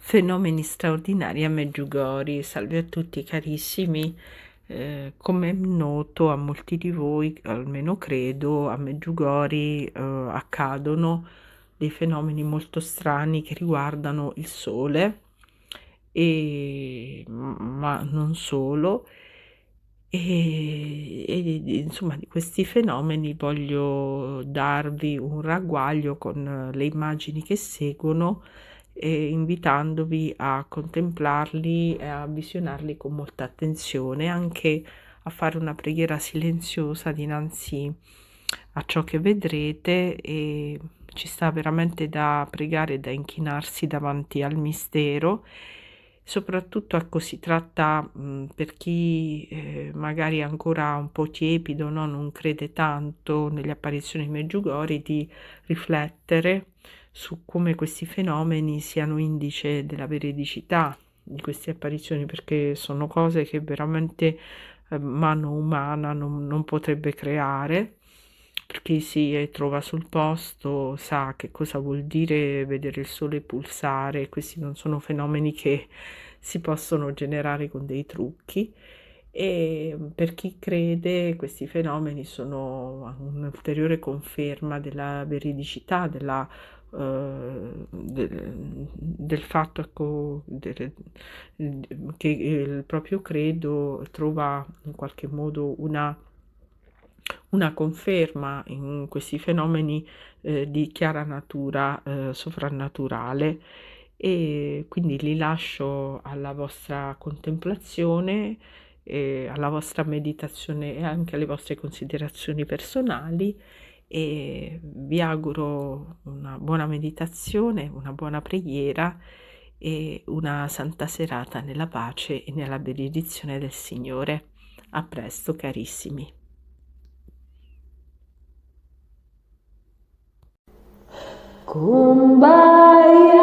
Fenomeni straordinari a Meggiugori. Salve a tutti carissimi. Come è noto a molti di voi, almeno credo, a Meggiugori accadono dei fenomeni molto strani che riguardano il sole, ma non solo. Insomma, di questi fenomeni voglio darvi un ragguaglio con le immagini che seguono, e invitandovi a contemplarli e a visionarli con molta attenzione, anche a fare una preghiera silenziosa dinanzi a ciò che vedrete. E ci sta veramente da pregare e da inchinarsi davanti al mistero. Soprattutto, ecco, si tratta, per chi magari è ancora un po' tiepido, no? Non crede tanto nelle apparizioni Meggiugori, di riflettere su come questi fenomeni siano indice della veridicità di queste apparizioni, perché sono cose che veramente mano umana non potrebbe creare. Per chi si trova sul posto sa che cosa vuol dire vedere il sole pulsare. Questi non sono fenomeni che si possono generare con dei trucchi, e per chi crede questi fenomeni sono un'ulteriore conferma della veridicità del fatto, ecco, che il proprio credo trova in qualche modo una conferma in questi fenomeni di chiara natura sovrannaturale. E quindi li lascio alla vostra contemplazione, alla vostra meditazione e anche alle vostre considerazioni personali, e vi auguro una buona meditazione, una buona preghiera e una santa serata nella pace e nella benedizione del Signore. A presto carissimi. Kumbaya.